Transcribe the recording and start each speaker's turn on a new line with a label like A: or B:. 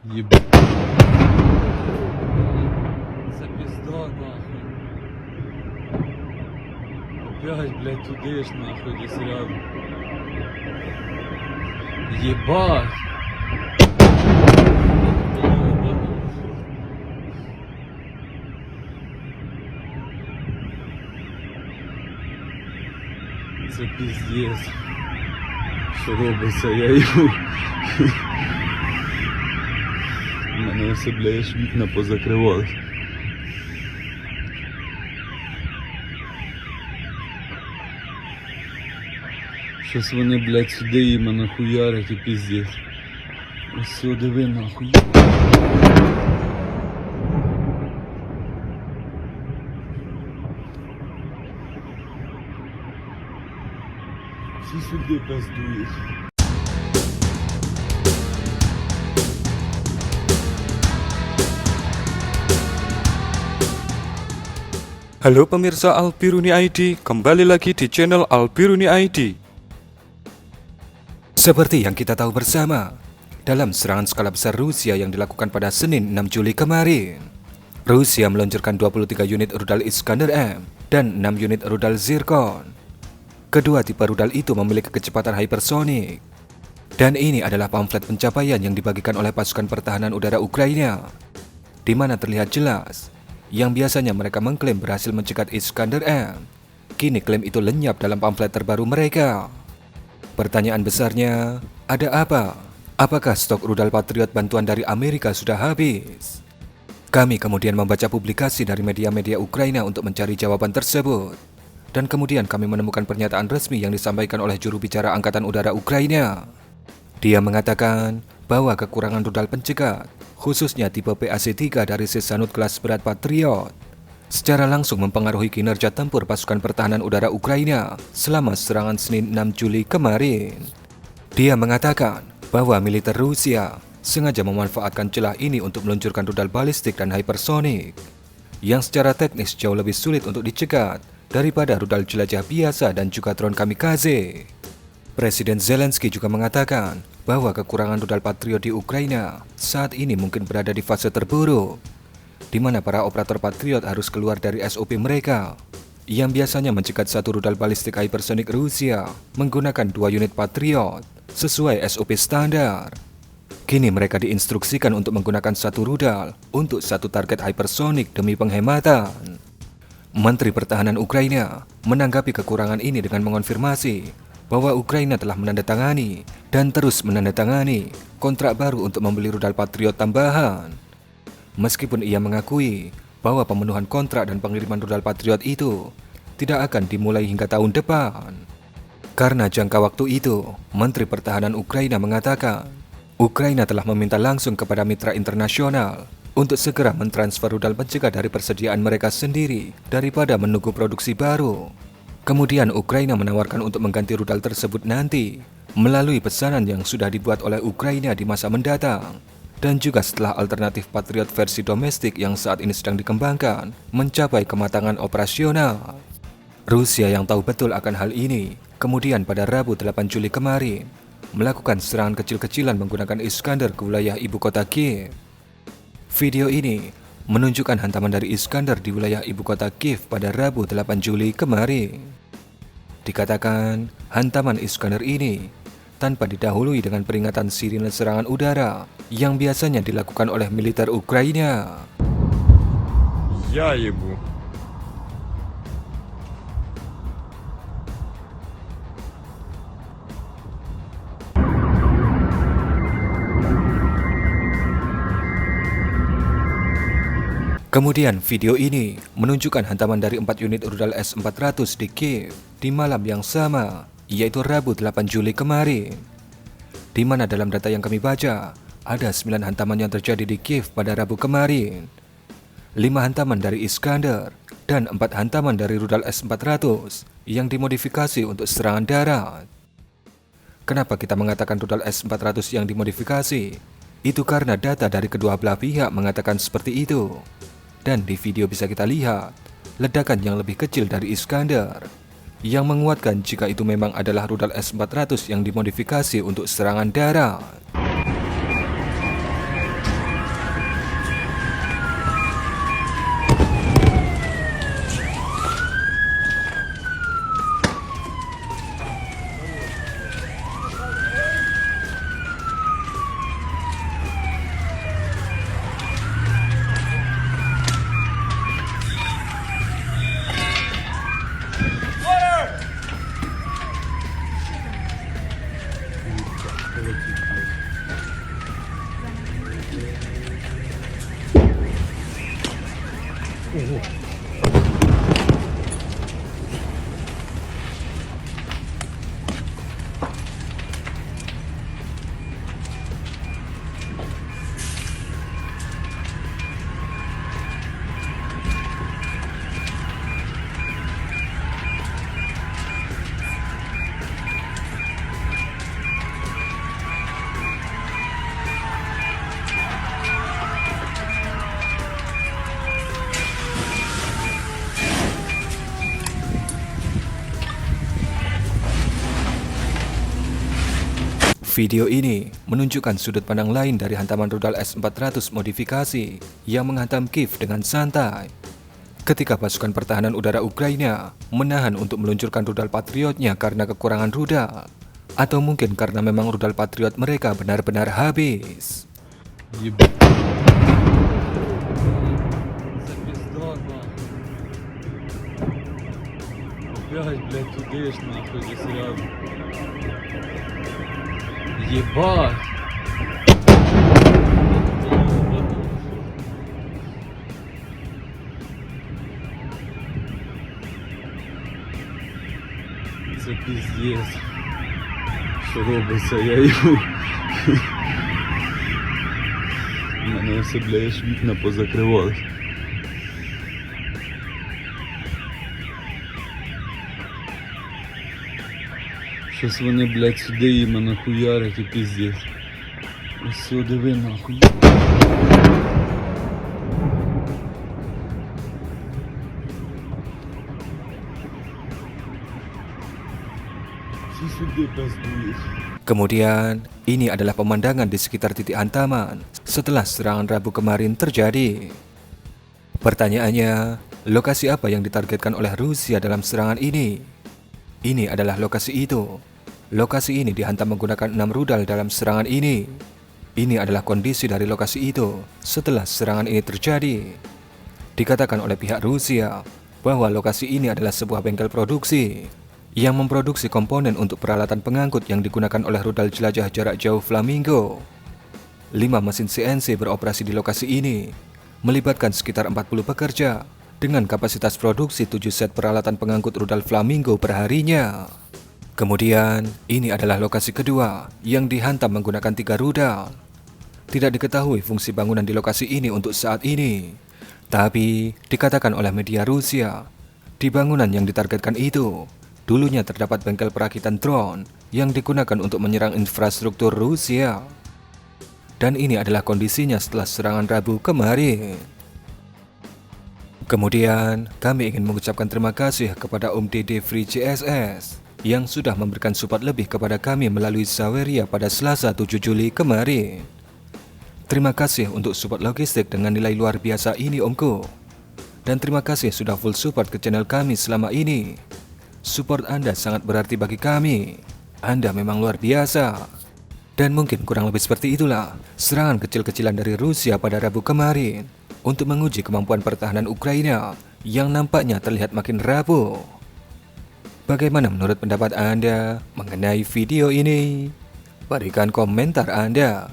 A: Ебать. Це пизда, нахуй. Опять, блядь, туди ж, нахуй, десь рядом. Ебать. Це пиздец. Що робиться, я йому. У мене все, блядь, вікна позакривались. Щас вони, блядь, сюди іменно хуярять і пиздец. Ось все, диви нахуй. Всі сюди пиздують.
B: Halo pemirsa Albiruni ID, kembali lagi di channel Albiruni ID. Seperti yang kita tahu bersama, dalam serangan skala besar Rusia yang dilakukan pada Senin 6 Juli kemarin, Rusia meluncurkan 23 unit rudal Iskander M dan 6 unit rudal Zircon. Kedua tipe rudal itu memiliki kecepatan hypersonik. Dan ini adalah pamflet pencapaian yang dibagikan oleh pasukan pertahanan udara Ukraina, di mana terlihat jelas yang biasanya mereka mengklaim berhasil mencegat Iskander M. Kini klaim itu lenyap dalam pamflet terbaru mereka. Pertanyaan besarnya, ada apa? Apakah stok rudal Patriot bantuan dari Amerika sudah habis? Kami kemudian membaca publikasi dari media-media Ukraina untuk mencari jawaban tersebut. Dan kemudian kami menemukan pernyataan resmi yang disampaikan oleh juru bicara Angkatan Udara Ukraina. Dia mengatakan bahwa kekurangan rudal pencegat, khususnya tipe PAC-3 dari Sesanut kelas berat Patriot, secara langsung mempengaruhi kinerja tempur pasukan pertahanan udara Ukraina selama serangan Senin 6 Juli kemarin. Dia mengatakan bahwa militer Rusia sengaja memanfaatkan celah ini untuk meluncurkan rudal balistik dan hypersonik yang secara teknis jauh lebih sulit untuk dicegat daripada rudal jelajah biasa dan juga drone kamikaze. Presiden Zelensky juga mengatakan bahwa kekurangan rudal Patriot di Ukraina saat ini mungkin berada di fase terburuk, di mana para operator Patriot harus keluar dari SOP mereka, yang biasanya mencegat satu rudal balistik hypersonik Rusia menggunakan 2 unit Patriot sesuai SOP standar. Kini mereka diinstruksikan untuk menggunakan satu rudal untuk satu target hypersonik demi penghematan. Menteri Pertahanan Ukraina menanggapi kekurangan ini dengan mengonfirmasi bahwa Ukraina telah menandatangani dan terus menandatangani kontrak baru untuk membeli rudal Patriot tambahan. Meskipun ia mengakui bahwa pemenuhan kontrak dan pengiriman rudal Patriot itu tidak akan dimulai hingga tahun depan. Karena jangka waktu itu, Menteri Pertahanan Ukraina mengatakan Ukraina telah meminta langsung kepada mitra internasional untuk segera mentransfer rudal pencegat dari persediaan mereka sendiri daripada menunggu produksi baru. Kemudian Ukraina menawarkan untuk mengganti rudal tersebut nanti melalui pesanan yang sudah dibuat oleh Ukraina di masa mendatang, dan juga setelah alternatif Patriot versi domestik yang saat ini sedang dikembangkan mencapai kematangan operasional. Rusia yang tahu betul akan hal ini kemudian pada Rabu 8 Juli kemarin melakukan serangan kecil-kecilan menggunakan Iskander ke wilayah ibu kota Kiev. Video ini menunjukkan hantaman dari Iskander di wilayah ibu kota Kiev pada Rabu 8 Juli kemarin. Dikatakan hantaman Iskander ini tanpa didahului dengan peringatan sirine serangan udara yang biasanya dilakukan oleh militer Ukraina.
A: Я ебу.
B: Kemudian video ini menunjukkan hantaman dari 4 unit rudal S-400 di Kiev di malam yang sama, yaitu Rabu 8 Juli kemarin. Di mana dalam data yang kami baca, ada 9 hantaman yang terjadi di Kiev pada Rabu kemarin, 5 hantaman dari Iskander, dan 4 hantaman dari rudal S-400 yang dimodifikasi untuk serangan darat. Kenapa kita mengatakan rudal S-400 yang dimodifikasi? Itu karena data dari kedua belah pihak mengatakan seperti itu. Dan di video bisa kita lihat ledakan yang lebih kecil dari Iskander, yang menguatkan jika itu memang adalah rudal S-400 yang dimodifikasi untuk serangan darat. Video ini menunjukkan sudut pandang lain dari hantaman rudal S-400 modifikasi yang menghantam Kiev dengan santai. Ketika pasukan pertahanan udara Ukraina menahan untuk meluncurkan rudal Patriotnya karena kekurangan rudal, atau mungkin karena memang rudal Patriot mereka benar-benar habis.
A: Ебать. Запизда, нахуй. Опять, блядь, тудыш, нахуй, здесь рядом. Ебать. Це пиздец. Що робиться, я йду. У мене все, бля, аж вікна позакривались. Щось вони, блядь, сюди іменно хуярять і пиздец. Ось сюди диви нахуй. Всі сюди пиздують.
B: Kemudian, ini adalah pemandangan di sekitar titik hantaman setelah serangan Rabu kemarin terjadi. Pertanyaannya, lokasi apa yang ditargetkan oleh Rusia dalam serangan ini? Ini adalah lokasi itu. Lokasi ini dihantam menggunakan 6 rudal dalam serangan ini. Ini adalah kondisi dari lokasi itu setelah serangan ini terjadi. Dikatakan oleh pihak Rusia bahwa lokasi ini adalah sebuah bengkel produksi yang memproduksi komponen untuk peralatan pengangkut yang digunakan oleh rudal jelajah jarak jauh Flamingo. 5 mesin CNC beroperasi di lokasi ini, melibatkan sekitar 40 pekerja dengan kapasitas produksi 7 set peralatan pengangkut rudal Flamingo perharinya. Kemudian, ini adalah lokasi kedua yang dihantam menggunakan 3 rudal. Tidak diketahui fungsi bangunan di lokasi ini untuk saat ini, tapi dikatakan oleh media Rusia, di bangunan yang ditargetkan itu dulunya terdapat bengkel perakitan drone yang digunakan untuk menyerang infrastruktur Rusia. Dan ini adalah kondisinya setelah serangan Rabu kemarin. Kemudian, kami ingin mengucapkan terima kasih kepada Om Dede Free CSS yang sudah memberikan support lebih kepada kami melalui Saweria pada Selasa 7 Juli kemarin. Terima kasih untuk support logistik dengan nilai luar biasa ini, Omku. Dan terima kasih sudah full support ke channel kami selama ini. Support Anda sangat berarti bagi kami. Anda memang luar biasa. Dan mungkin kurang lebih seperti itulah serangan kecil-kecilan dari Rusia pada Rabu kemarin untuk menguji kemampuan pertahanan Ukraina yang nampaknya terlihat makin rapuh. Bagaimana menurut pendapat Anda mengenai video ini? Berikan komentar Anda.